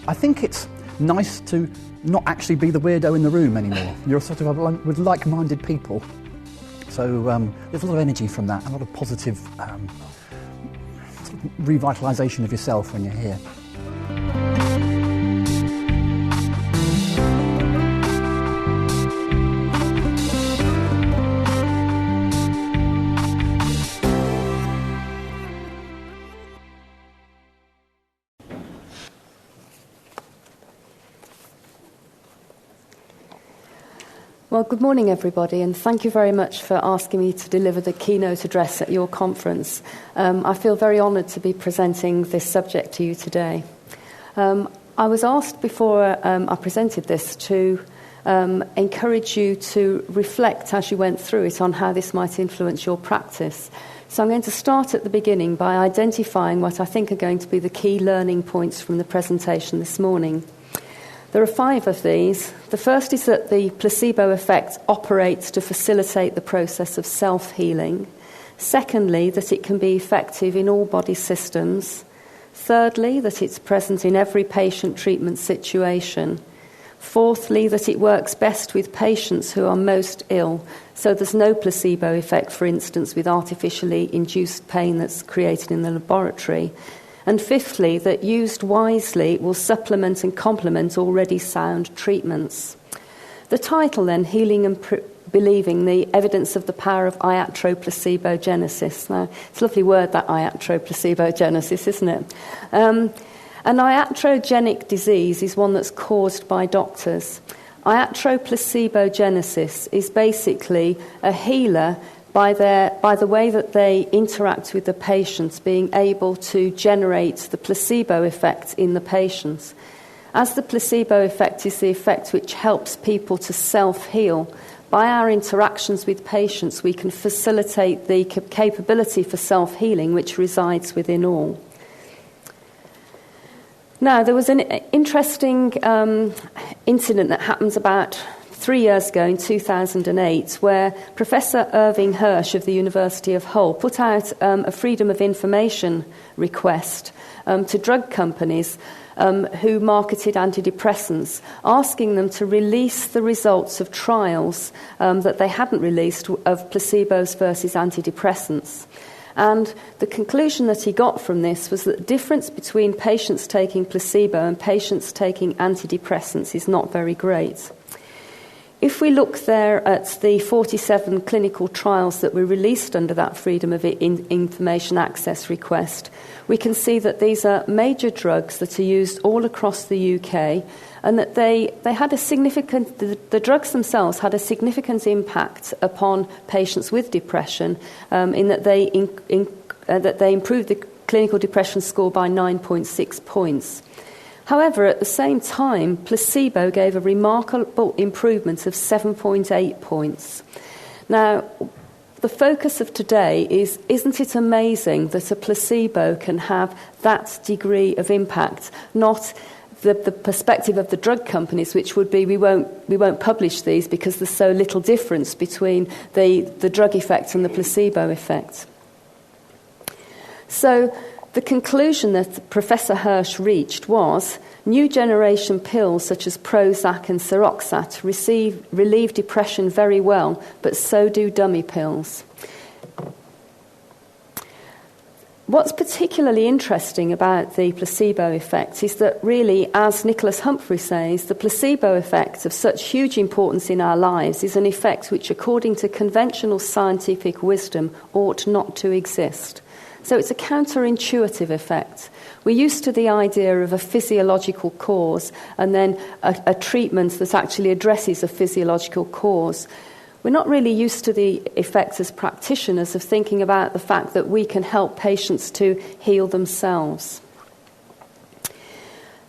I think it's nice to not actually be the weirdo in the room anymore. You're sort of with like-minded people. So there's a lot of energy from that, a lot of positive revitalisation of yourself when you're here. Well, good morning, everybody, and thank you very much for asking me to deliver the keynote address at your conference. I feel very honoured to be presenting this subject to you today. I was asked before I presented this to encourage you to reflect as you went through it on how this might influence your practice. So I'm going to start at the beginning by identifying what I think are going to be the key learning points from the presentation this morning. There are 5 of these. The first is that the placebo effect operates to facilitate the process of self-healing. Secondly, that it can be effective in all body systems. Thirdly, that it's present in every patient treatment situation. Fourthly, that it works best with patients who are most ill, so there's no placebo effect, for instance, with artificially induced pain that's created in the laboratory. And fifthly, that used wisely will supplement and complement already sound treatments. The title then, Healing and Believing, the Evidence of the Power of Iatroplacebogenesis. Now, it's a lovely word, that iatroplacebogenesis, isn't it? An iatrogenic disease is one that's caused by doctors. Iatroplacebogenesis is basically a healer by the way that they interact with the patients, being able to generate the placebo effect in the patients. As the placebo effect is the effect which helps people to self-heal, by our interactions with patients we can facilitate the capability for self-healing which resides within all. Now, there was an interesting incident that happened about 3 years ago in 2008, where Professor Irving Hirsch of the University of Hull put out a Freedom of Information request to drug companies who marketed antidepressants, asking them to release the results of trials that they hadn't released of placebos versus antidepressants. And the conclusion that he got from this was that the difference between patients taking placebo and patients taking antidepressants is not very great. If we look there at the 47 clinical trials that were released under that Freedom of Information Access request, we can see that these are major drugs that are used all across the UK, and that they had a significant, the drugs themselves had a significant impact upon patients with depression, in that they improved the clinical depression score by 9.6 points. However, at the same time, placebo gave a remarkable improvement of 7.8 points. Now, the focus of today is, isn't it amazing that a placebo can have that degree of impact, not the perspective of the drug companies, which would be we won't publish these because there's so little difference between the drug effect and the placebo effect. So the conclusion that Professor Hirsch reached was new generation pills such as Prozac and Seroxat relieve depression very well, but so do dummy pills. What's particularly interesting about the placebo effect is that really, as Nicholas Humphrey says, the placebo effect of such huge importance in our lives is an effect which, according to conventional scientific wisdom, ought not to exist. So it's a counterintuitive effect. We're used to the idea of a physiological cause and then a treatment that actually addresses a physiological cause. We're not really used to the effects as practitioners of thinking about the fact that we can help patients to heal themselves.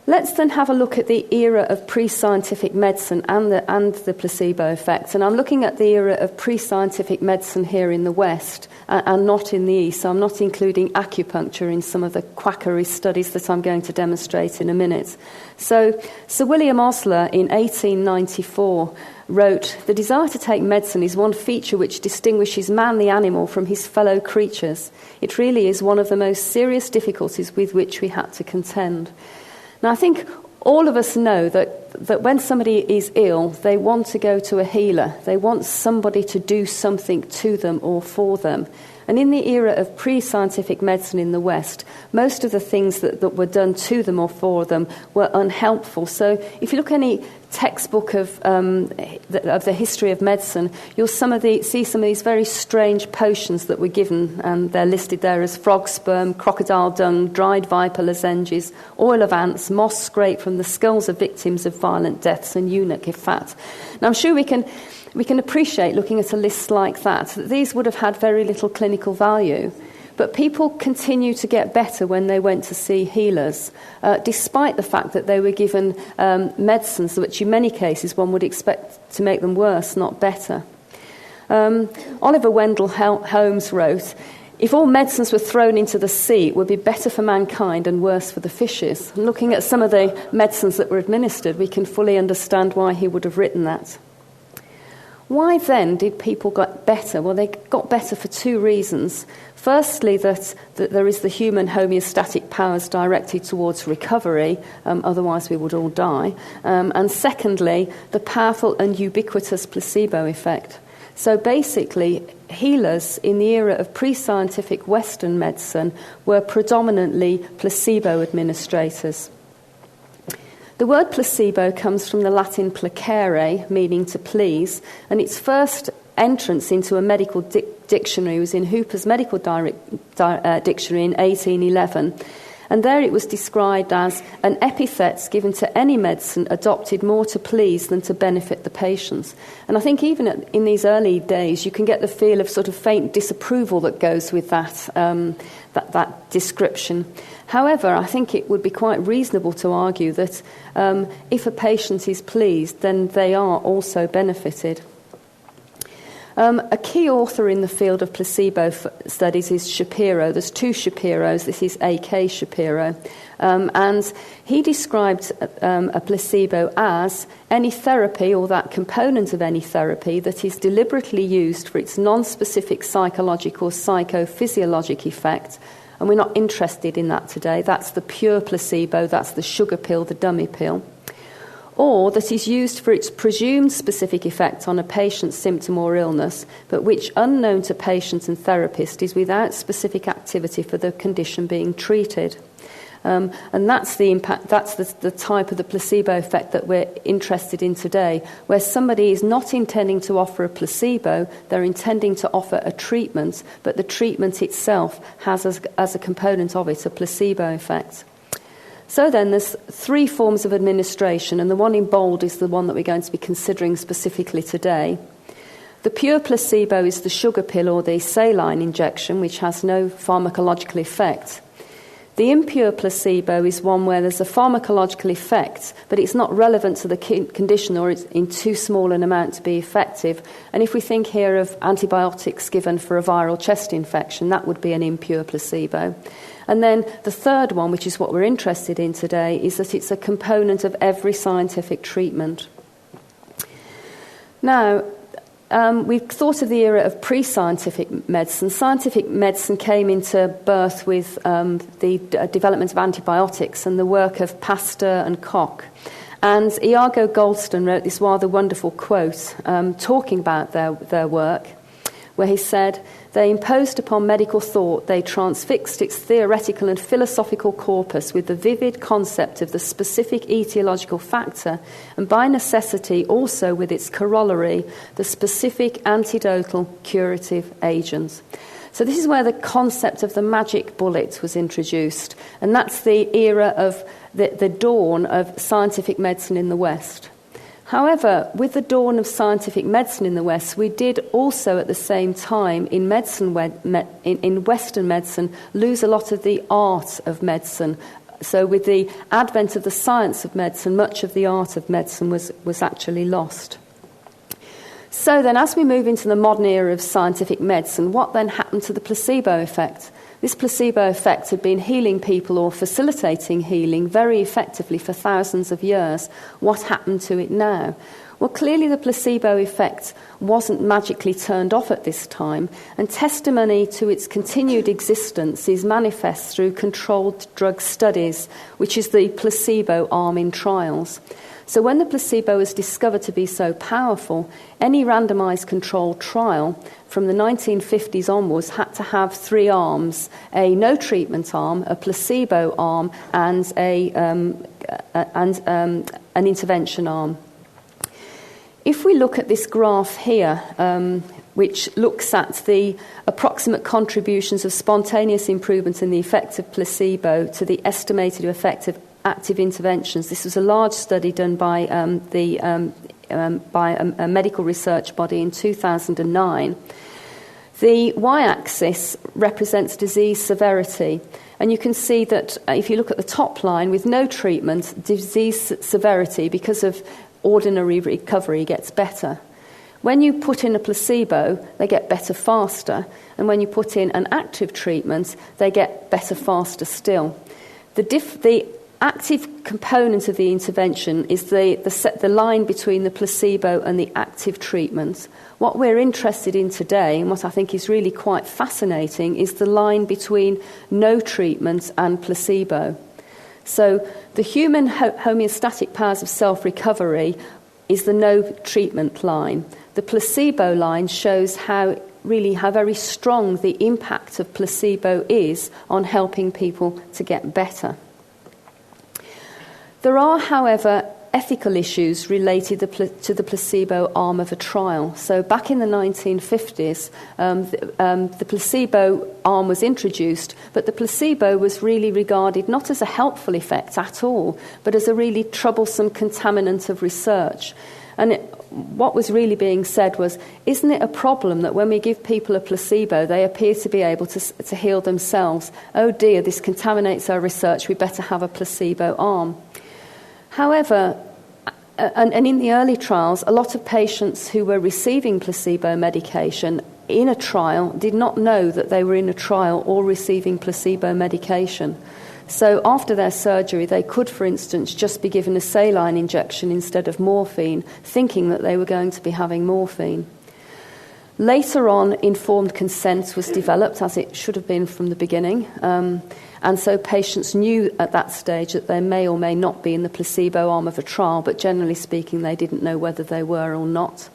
Let's then have a look at the era of pre-scientific medicine and the placebo effect. And I'm looking at the era of pre-scientific medicine here in the West and not in the East. So I'm not including acupuncture in some of the quackery studies that I'm going to demonstrate in a minute. So Sir William Osler in 1894 wrote, "The desire to take medicine is one feature which distinguishes man the animal from his fellow creatures. It really is one of the most serious difficulties with which we had to contend." Now, I think all of us know that when somebody is ill, they want to go to a healer. They want somebody to do something to them or for them. And in the era of pre-scientific medicine in the West, most of the things that were done to them or for them were unhelpful. So if you look at any textbook of the history of medicine, you'll see some of these very strange potions that were given, and they're listed there as frog sperm, crocodile dung, dried viper lozenges, oil of ants, moss scraped from the skulls of victims of violent deaths, and eunuch fat. Now I'm sure we can appreciate, looking at a list like that these would have had very little clinical value. But people continue to get better when they went to see healers, despite the fact that they were given medicines which in many cases one would expect to make them worse, not better. Oliver Wendell Holmes wrote, "If all medicines were thrown into the sea, it would be better for mankind and worse for the fishes." And looking at some of the medicines that were administered, we can fully understand why he would have written that. Why then did people get better? Well, they got better for two reasons. Firstly, that there is the human homeostatic powers directed towards recovery, otherwise we would all die. And secondly, the powerful and ubiquitous placebo effect. So basically, healers in the era of pre-scientific Western medicine were predominantly placebo administrators. The word placebo comes from the Latin placere, meaning to please, and its first entrance into a medical dictionary was in Hooper's Medical Dictionary in 1811, and there it was described as an epithet given to any medicine adopted more to please than to benefit the patients. And I think even in these early days you can get the feel of sort of faint disapproval that goes with that description. However, I think it would be quite reasonable to argue that if a patient is pleased, then they are also benefited. A key author in the field of placebo studies is Shapiro. There's two Shapiros. This is A.K. Shapiro. And he described a placebo as any therapy or that component of any therapy that is deliberately used for its non-specific psychological or psychophysiologic effect. And we're not interested in that today. That's the pure placebo, that's the sugar pill, the dummy pill. Or that is used for its presumed specific effect on a patient's symptom or illness, but which, unknown to patient and therapist, is without specific activity for the condition being treated. And that's the impact. That's the type of the placebo effect that we're interested in today, where somebody is not intending to offer a placebo, they're intending to offer a treatment, but the treatment itself has as a component of it a placebo effect. So then there's three forms of administration, and the one in bold is the one that we're going to be considering specifically today. The pure placebo is the sugar pill or the saline injection, which has no pharmacological effect. The impure placebo is one where there's a pharmacological effect, but it's not relevant to the condition, or it's in too small an amount to be effective. And if we think here of antibiotics given for a viral chest infection, that would be an impure placebo. And then the third one, which is what we're interested in today, is that it's a component of every scientific treatment. Now, we've thought of the era of pre-scientific medicine. Scientific medicine came into birth with the development of antibiotics and the work of Pasteur and Koch. And Iago Goldstein wrote this rather wonderful quote talking about their work, where he said, "They imposed upon medical thought, they transfixed its theoretical and philosophical corpus with the vivid concept of the specific etiological factor, and by necessity also with its corollary, the specific antidotal curative agents." So this is where the concept of the magic bullet was introduced, and that's the era of the dawn of scientific medicine in the West. However, with the dawn of scientific medicine in the West, we did also at the same time in Western medicine lose a lot of the art of medicine. So with the advent of the science of medicine, much of the art of medicine was actually lost. So then as we move into the modern era of scientific medicine, what then happened to the placebo effect? This placebo effect had been healing people or facilitating healing very effectively for thousands of years. What happened to it now? Well, clearly the placebo effect wasn't magically turned off at this time, and testimony to its continued existence is manifest through controlled drug studies, which is the placebo arm in trials. So when the placebo was discovered to be so powerful, any randomised controlled trial from the 1950s onwards had to have three arms: a no treatment arm, a placebo arm, and an intervention arm. If we look at this graph here, which looks at the approximate contributions of spontaneous improvement in the effect of placebo to the estimated effect of active interventions, this was a large study done by a medical research body in 2009. The y-axis represents disease severity, and you can see that if you look at the top line, with no treatment, disease severity, because of ordinary recovery, gets better. When you put in a placebo, they get better faster, and when you put in an active treatment, they get better faster still. The active component of the intervention is the line between the placebo and the active treatment. What we're interested in today, and what I think is really quite fascinating, is the line between no treatment and placebo. So the human homeostatic powers of self-recovery is the no treatment line. The placebo line shows how very strong the impact of placebo is on helping people to get better. There are, however, ethical issues related to the placebo arm of a trial. So back in the 1950s, the placebo arm was introduced, but the placebo was really regarded not as a helpful effect at all, but as a really troublesome contaminant of research. And what was really being said was, isn't it a problem that when we give people a placebo, they appear to be able to heal themselves? Oh dear, this contaminates our research, we better have a placebo arm. However, and in the early trials, a lot of patients who were receiving placebo medication in a trial did not know that they were in a trial or receiving placebo medication. So after their surgery, they could, for instance, just be given a saline injection instead of morphine, thinking that they were going to be having morphine. Later on, informed consent was developed, as it should have been from the beginning. And so patients knew at that stage that they may or may not be in the placebo arm of a trial, but generally speaking, they didn't know whether they were or not.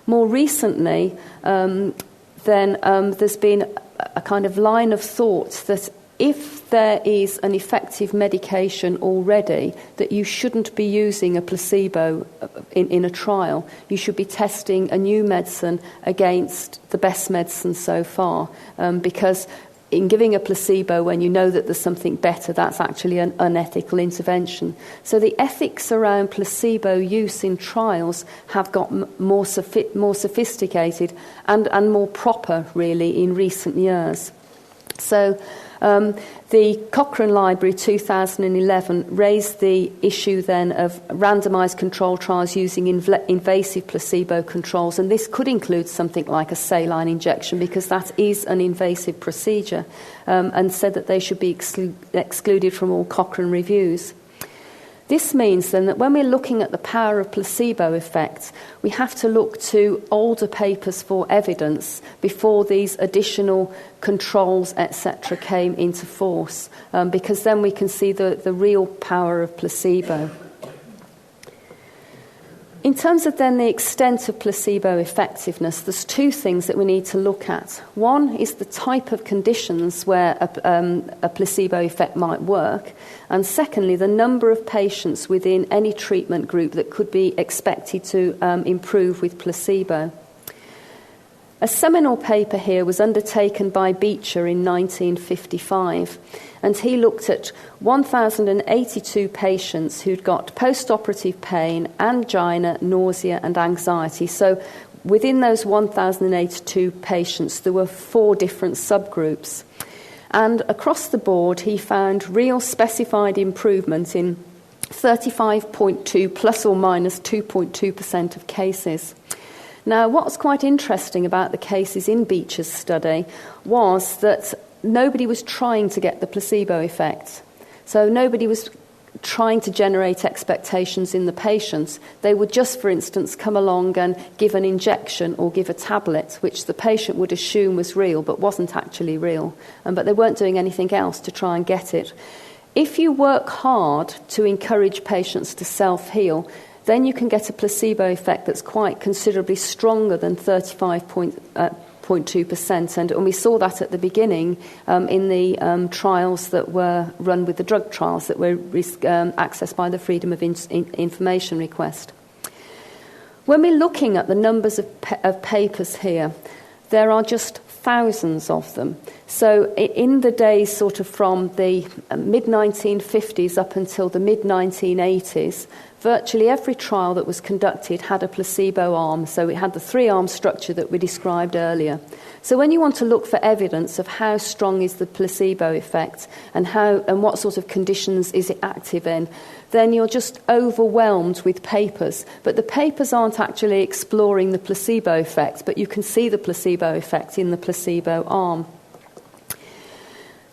More recently, there's been a kind of line of thought that if there is an effective medication already, that you shouldn't be using a placebo in a trial. You should be testing a new medicine against the best medicine so far, because in giving a placebo when you know that there's something better, that's actually an unethical intervention. So the ethics around placebo use in trials have got more sophisticated and more proper, really, in recent years. So the Cochrane Library 2011 raised the issue then of randomised controlled trials using invasive placebo controls, and this could include something like a saline injection because that is an invasive procedure, and said that they should be excluded from all Cochrane reviews. This means then that when we're looking at the power of placebo effects, we have to look to older papers for evidence before these additional controls, etc., came into force, because then we can see the real power of placebo. In terms of then the extent of placebo effectiveness, there's two things that we need to look at. One is the type of conditions where a placebo effect might work, and secondly, the number of patients within any treatment group that could be expected to improve with placebo. A seminal paper here was undertaken by Beecher in 1955, and he looked at 1,082 patients who'd got post-operative pain, angina, nausea and anxiety. So within those 1,082 patients, there were 4 different subgroups. And across the board, he found real specified improvement in 35.2 plus or minus 2.2% of cases. Now, what's quite interesting about the cases in Beecher's study was that nobody was trying to get the placebo effect. So nobody was trying to generate expectations in the patients. They would just, for instance, come along and give an injection or give a tablet, which the patient would assume was real but wasn't actually real. But they weren't doing anything else to try and get it. If you work hard to encourage patients to self-heal, then you can get a placebo effect that's quite considerably stronger than 35.2%. And we saw that at the beginning in the trials that were run with the drug trials that were accessed by the Freedom of Information request. When we're looking at the numbers of papers here, there are just thousands of them. So in the days sort of from the mid-1950s up until the mid-1980s, virtually every trial that was conducted had a placebo arm. So it had the three-arm structure that we described earlier. So when you want to look for evidence of how strong is the placebo effect and what sort of conditions is it active in, then you're just overwhelmed with papers. But the papers aren't actually exploring the placebo effect, but you can see the placebo effect in the placebo arm.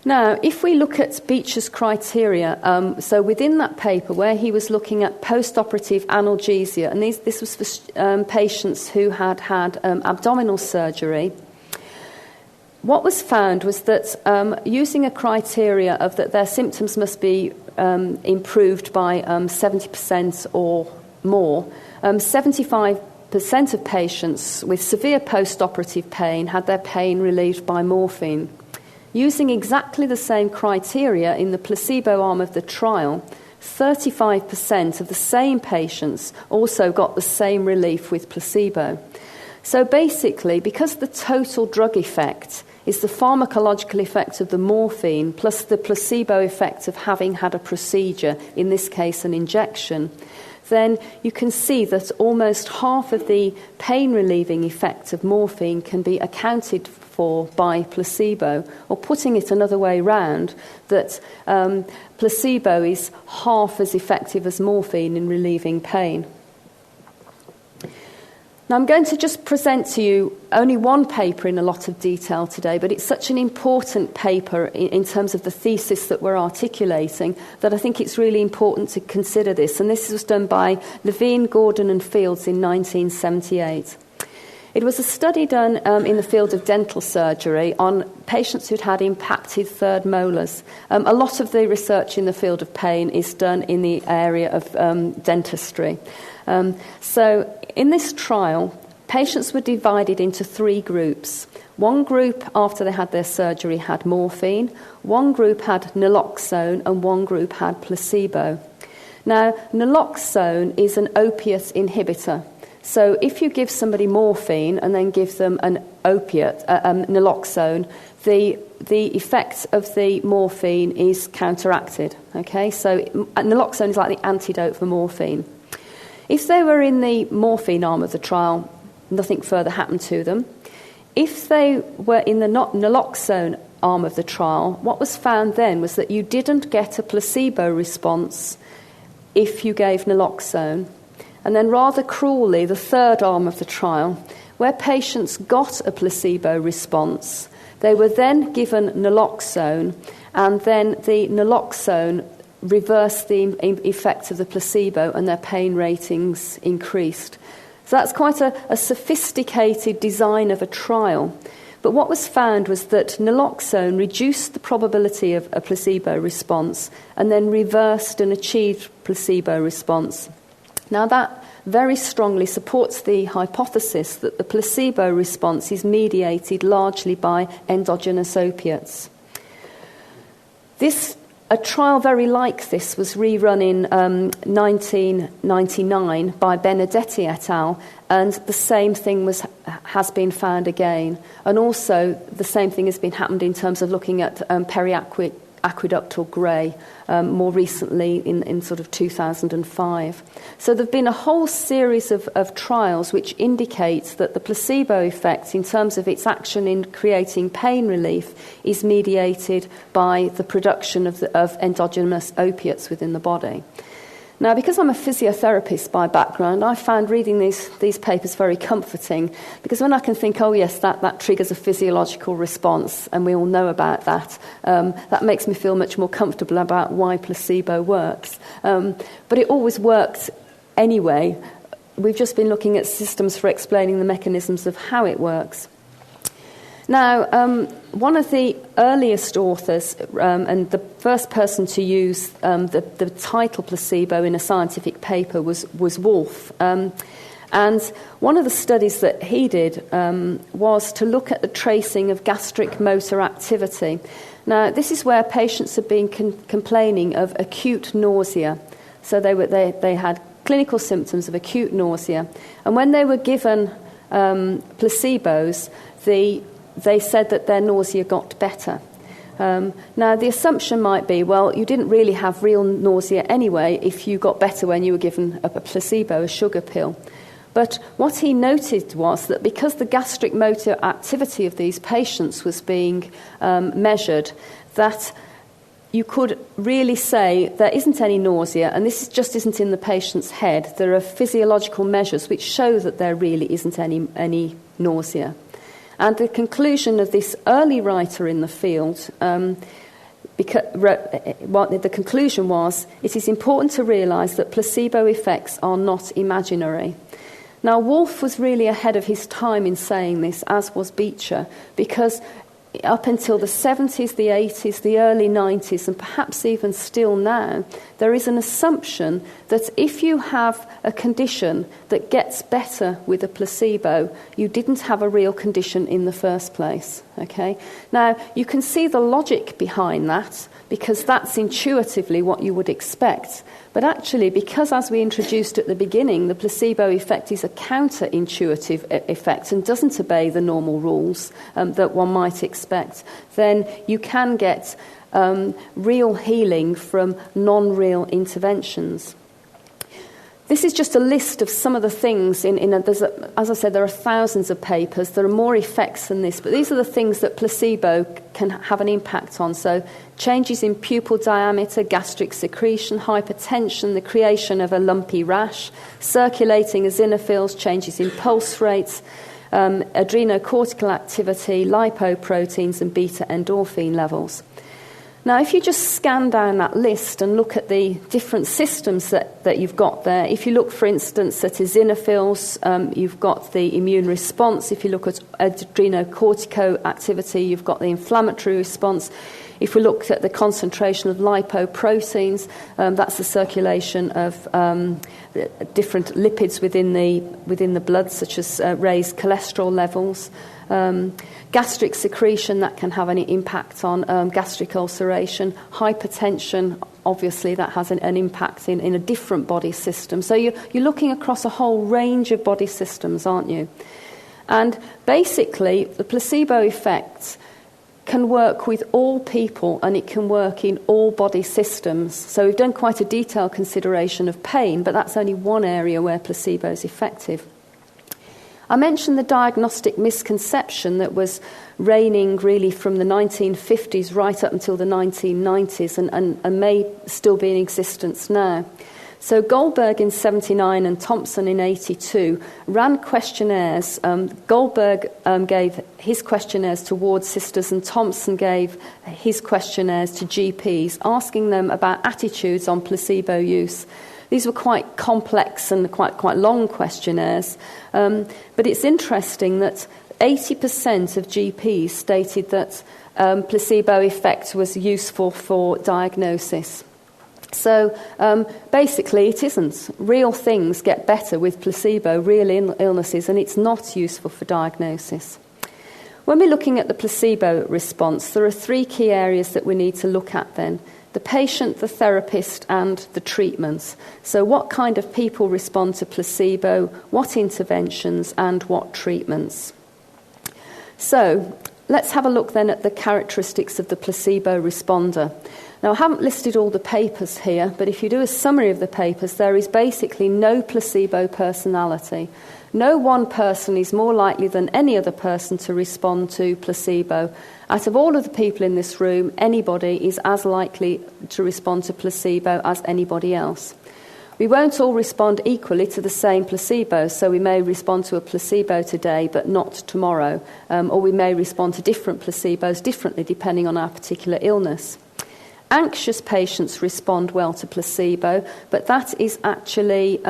Now, if we look at Beecher's criteria, so within that paper where he was looking at post-operative analgesia, and this was for patients who had had abdominal surgery, what was found was that using a criteria of that their symptoms must be improved by 70% or more, 75% of patients with severe post-operative pain had their pain relieved by morphine. Using exactly the same criteria in the placebo arm of the trial, 35% of the same patients also got the same relief with placebo. So basically, because the total drug effect is the pharmacological effect of the morphine plus the placebo effect of having had a procedure, in this case an injection, then you can see that almost half of the pain-relieving effect of morphine can be accounted for by placebo, or putting it another way round, that placebo is half as effective as morphine in relieving pain. Now, I'm going to just present to you only one paper in a lot of detail today, but it's such an important paper in terms of the thesis that we're articulating that I think it's really important to consider this. And this was done by Levine, Gordon and Fields in 1978. It was a study done in the field of dental surgery on patients who'd had impacted third molars. A lot of the research in the field of pain is done in the area of dentistry. So in this trial, patients were divided into three groups. One group, after they had their surgery, had morphine. One group had naloxone, and one group had placebo. Now, naloxone is an opiate inhibitor. So if you give somebody morphine and then give them an opiate, naloxone, the effect of the morphine is counteracted. Okay, so naloxone is like the antidote for morphine. If they were in the morphine arm of the trial, nothing further happened to them. If they were in the naloxone arm of the trial, what was found then was that you didn't get a placebo response if you gave naloxone. And then rather cruelly, the third arm of the trial, where patients got a placebo response, they were then given naloxone, and then the naloxone reversed the effect of the placebo and their pain ratings increased. So that's quite a sophisticated design of a trial. But what was found was that naloxone reduced the probability of a placebo response and then reversed and achieved placebo response. Now that very strongly supports the hypothesis that the placebo response is mediated largely by endogenous opiates. A trial very like this was rerun in 1999 by Benedetti et al., and the same thing has been found again. And also the same thing has been happened in terms of looking at periaqueductal grey more recently in sort of 2005. So there have been a whole series of trials which indicate that the placebo effect, in terms of its action in creating pain relief, is mediated by the production of endogenous opiates within the body. Now, because I'm a physiotherapist by background, I found reading these papers very comforting, because when I can think, oh yes, that triggers a physiological response, and we all know about that, that makes me feel much more comfortable about why placebo works. But it always worked anyway. We've just been looking at systems for explaining the mechanisms of how it works. Now, one of the earliest authors and the first person to use the title placebo in a scientific paper was Wolfe. And one of the studies that he did was to look at the tracing of gastric motor activity. Now, this is where patients have been complaining of acute nausea. So they had clinical symptoms of acute nausea. And when they were given placebos, they said that their nausea got better. Now, the assumption might be, well, you didn't really have real nausea anyway if you got better when you were given a placebo, a sugar pill. But what he noted was that because the gastric motor activity of these patients was being measured, that you could really say there isn't any nausea, and this just isn't in the patient's head. There are physiological measures which show that there really isn't any nausea. And the conclusion of this early writer in the field, the conclusion was, it is important to realise that placebo effects are not imaginary. Now, Wolfe was really ahead of his time in saying this, as was Beecher, because up until the 70s, the 80s, the early 90s, and perhaps even still now, there is an assumption that if you have a condition that gets better with a placebo, you didn't have a real condition in the first place. Okay? Now, you can see the logic behind that, because that's intuitively what you would expect. But actually, because as we introduced at the beginning, the placebo effect is a counterintuitive effect and doesn't obey the normal rules that one might expect, then you can get real healing from non-real interventions. This is just a list of some of the things. As I said, there are thousands of papers. There are more effects than this, but these are the things that placebo can have an impact on. So changes in pupil diameter, gastric secretion, hypertension, the creation of a lumpy rash, circulating eosinophils, changes in pulse rates, adrenocortical activity, lipoproteins, and beta endorphin levels. Now, if you just scan down that list and look at the different systems that you've got there, if you look, for instance, at eosinophils, you've got the immune response. If you look at adrenocortical activity, you've got the inflammatory response. If we look at the concentration of lipoproteins, that's the circulation of different lipids within the blood, such as raised cholesterol levels. Gastric secretion, that can have any impact on gastric ulceration. Hypertension, obviously, that has an impact in a different body system. So you're looking across a whole range of body systems, aren't you? And basically, the placebo effect can work with all people, and it can work in all body systems. So we've done quite a detailed consideration of pain, but that's only one area where placebo is effective. I mentioned the diagnostic misconception that was reigning really from the 1950s right up until the 1990s and may still be in existence now. So Goldberg in 79 and Thompson in 82 ran questionnaires. Goldberg gave his questionnaires to ward sisters, and Thompson gave his questionnaires to GPs, asking them about attitudes on placebo use. These were quite complex and quite long questionnaires, but it's interesting that 80% of GPs stated that placebo effect was useful for diagnosis. So basically it isn't. Real things get better with placebo, real illnesses, and it's not useful for diagnosis. When we're looking at the placebo response, there are three key areas that we need to look at then. The patient, the therapist, and the treatments. So what kind of people respond to placebo, what interventions, and what treatments? So let's have a look then at the characteristics of the placebo responder. Now, I haven't listed all the papers here, but if you do a summary of the papers, there is basically no placebo personality. No one person is more likely than any other person to respond to placebo. Out of all of the people in this room, anybody is as likely to respond to placebo as anybody else. We won't all respond equally to the same placebo, so we may respond to a placebo today but not tomorrow, or we may respond to different placebos differently depending on our particular illness. Anxious patients respond well to placebo, but that is actually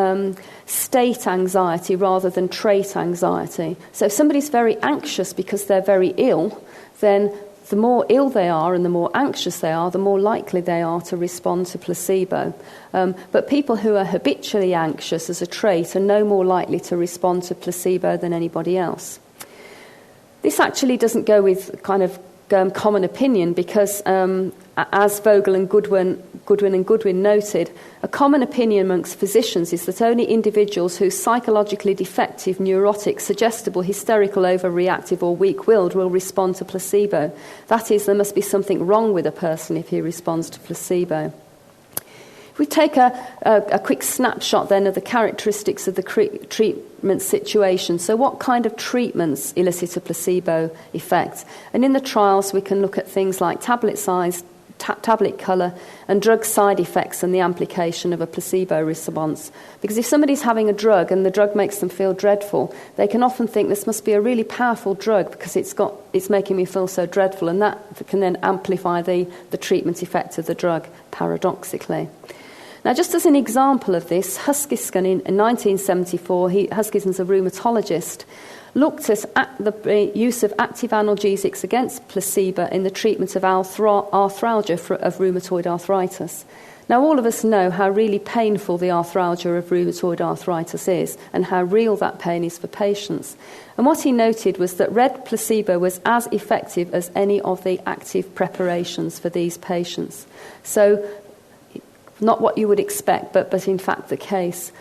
state anxiety rather than trait anxiety. So if somebody's very anxious because they're very ill, then the more ill they are and the more anxious they are, the more likely they are to respond to placebo. But people who are habitually anxious as a trait are no more likely to respond to placebo than anybody else. This actually doesn't go with kind of common opinion because, as Vogel and Goodwin noted, a common opinion amongst physicians is that only individuals who are psychologically defective, neurotic, suggestible, hysterical, overreactive or weak-willed will respond to placebo. That is, there must be something wrong with a person if he responds to placebo. If we take a quick snapshot then of the characteristics of the treatment situation, so what kind of treatments elicit a placebo effect? And in the trials we can look at things like tablet size, tablet colour and drug side effects and the application of a placebo response. Because if somebody's having a drug and the drug makes them feel dreadful, they can often think this must be a really powerful drug because it's making me feel so dreadful, and that can then amplify the treatment effect of the drug, paradoxically. Now, just as an example of this, Huskisson in 1974, Huskisson's a rheumatologist, looked at the use of active analgesics against placebo in the treatment of arthralgia of rheumatoid arthritis. Now, all of us know how really painful the arthralgia of rheumatoid arthritis is and how real that pain is for patients. And what he noted was that red placebo was as effective as any of the active preparations for these patients. So, not what you would expect, but in fact the case.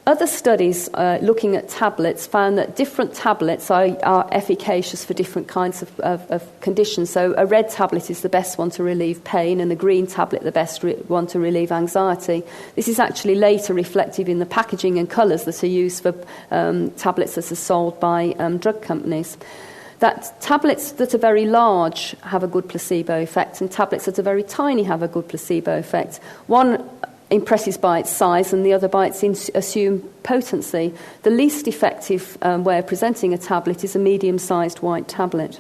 Other studies looking at tablets found that different tablets are efficacious for different kinds of conditions. So a red tablet is the best one to relieve pain, and a green tablet the best one to relieve anxiety. This is actually later reflected in the packaging and colours that are used for tablets that are sold by drug companies. That tablets that are very large have a good placebo effect, and tablets that are very tiny have a good placebo effect. One impresses by its size and the other by its assumed potency. The least effective way of presenting a tablet is a medium-sized white tablet.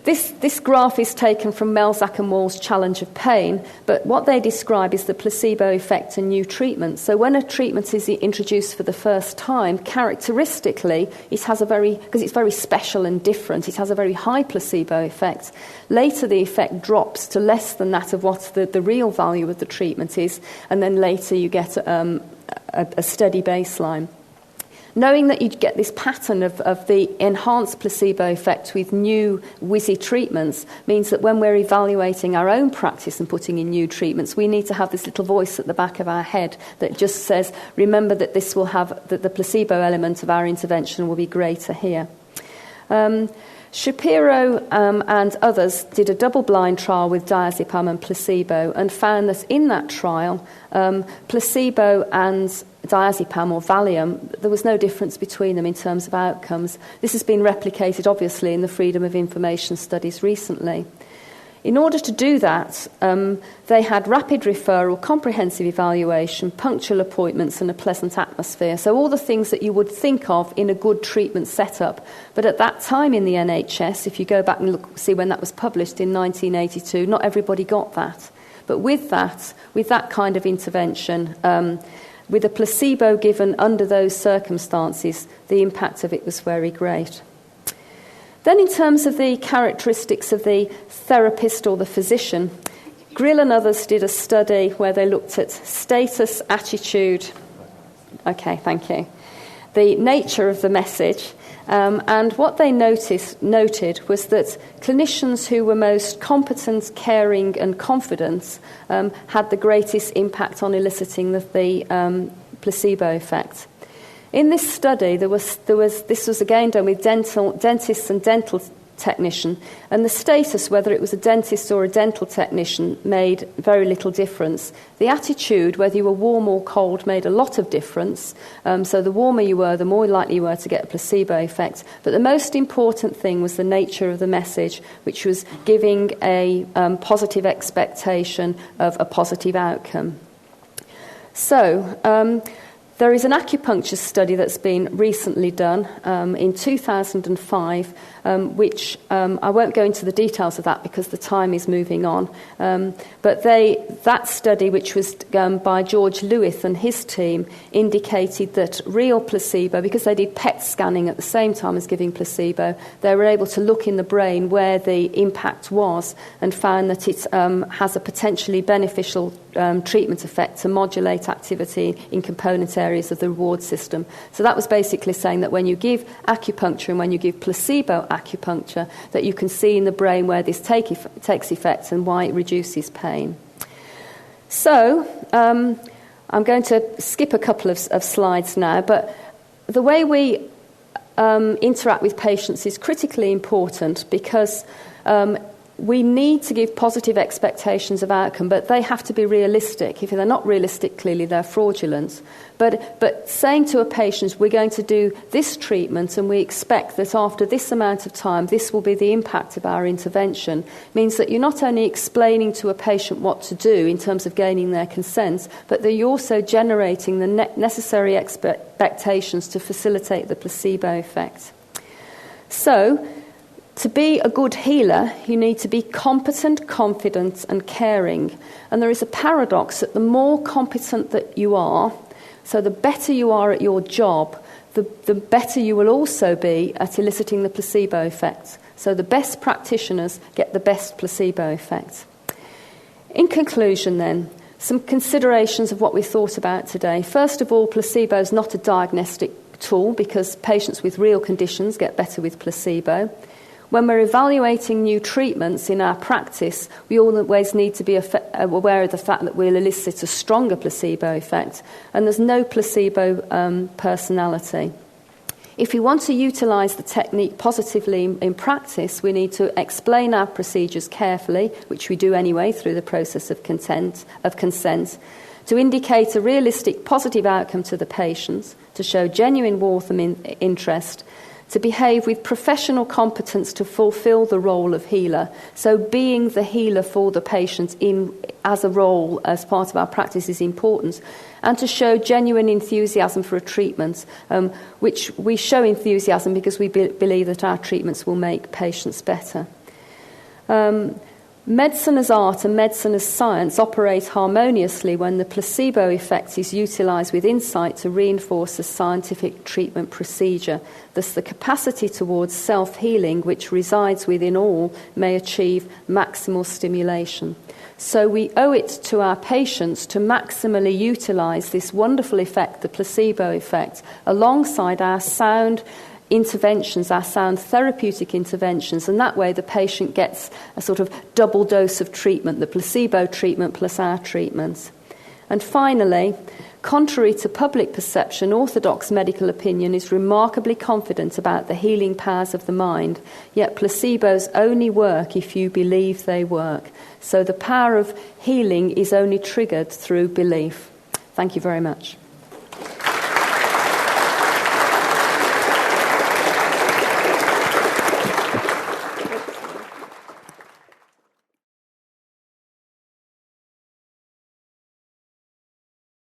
This graph is taken from Melzack and Wall's Challenge of Pain, but what they describe is the placebo effect and new treatment. So when a treatment is introduced for the first time, characteristically, because it's very special and different, it has a very high placebo effect. Later the effect drops to less than that of what the real value of the treatment is, and then later you get a steady baseline. Knowing that you'd get this pattern of the enhanced placebo effect with new whizzy treatments means that when we're evaluating our own practice and putting in new treatments, we need to have this little voice at the back of our head that just says, remember that this will have that the placebo element of our intervention will be greater here. Shapiro and others did a double-blind trial with diazepam and placebo and found that in that trial, placebo and diazepam or Valium, there was no difference between them in terms of outcomes. This has been replicated, obviously, in the Freedom of Information studies recently. In order to do that, they had rapid referral, comprehensive evaluation, punctual appointments and a pleasant atmosphere. So all the things that you would think of in a good treatment setup. But at that time in the NHS, if you go back and see when that was published in 1982, not everybody got that. But with that kind of intervention, with a placebo given under those circumstances, the impact of it was very great. Then in terms of the characteristics of the therapist or the physician, Grill and others did a study where they looked at status, attitude, the nature of the message, and what they noted was that clinicians who were most competent, caring and confident had the greatest impact on eliciting the placebo effect. In this study, this was again done with dentists and dental technician, and the status, whether it was a dentist or a dental technician, made very little difference. The attitude, whether you were warm or cold, made a lot of difference. So the warmer you were, the more likely you were to get a placebo effect. But the most important thing was the nature of the message, which was giving a positive expectation of a positive outcome. So there is an acupuncture study that's been recently done in 2005, which I won't go into the details of that because the time is moving on. But that study, which was by George Lewis and his team, indicated that real placebo, because they did PET scanning at the same time as giving placebo, they were able to look in the brain where the impact was and found that it has a potentially beneficial treatment effect to modulate activity in component areas of the reward system. So that was basically saying that when you give acupuncture and when you give placebo acupuncture, that you can see in the brain where this takes effect and why it reduces pain. So I'm going to skip a couple of slides now, but the way we interact with patients is critically important because we need to give positive expectations of outcome, but they have to be realistic. If they're not realistic, clearly they're fraudulent. But saying to a patient, we're going to do this treatment and we expect that after this amount of time, this will be the impact of our intervention, means that you're not only explaining to a patient what to do in terms of gaining their consent, but that you're also generating the necessary expectations to facilitate the placebo effect. So, to be a good healer, you need to be competent, confident, and caring. And there is a paradox that the more competent that you are, so the better you are at your job, the better you will also be at eliciting the placebo effect. So the best practitioners get the best placebo effect. In conclusion then, some considerations of what we thought about today. First of all, placebo is not a diagnostic tool because patients with real conditions get better with placebo. When we're evaluating new treatments in our practice, we always need to be aware of the fact that we'll elicit a stronger placebo effect, and there's no placebo personality. If we want to utilise the technique positively in practice, we need to explain our procedures carefully, which we do anyway through the process of consent, to indicate a realistic positive outcome to the patients, to show genuine warmth and interest, to behave with professional competence to fulfil the role of healer. So being the healer for the patient as a role, as part of our practice is important. And to show genuine enthusiasm for a treatment, which we show enthusiasm because we believe that our treatments will make patients better. Medicine as art and medicine as science operate harmoniously when the placebo effect is utilised with insight to reinforce a scientific treatment procedure. Thus, the capacity towards self-healing, which resides within all, may achieve maximal stimulation. So we owe it to our patients to maximally utilise this wonderful effect, the placebo effect, alongside our sound interventions, our sound therapeutic interventions, and that way the patient gets a sort of double dose of treatment, the placebo treatment plus our treatment. And finally, contrary to public perception, orthodox medical opinion is remarkably confident about the healing powers of the mind, yet placebos only work if you believe they work. So the power of healing is only triggered through belief. Thank you very much.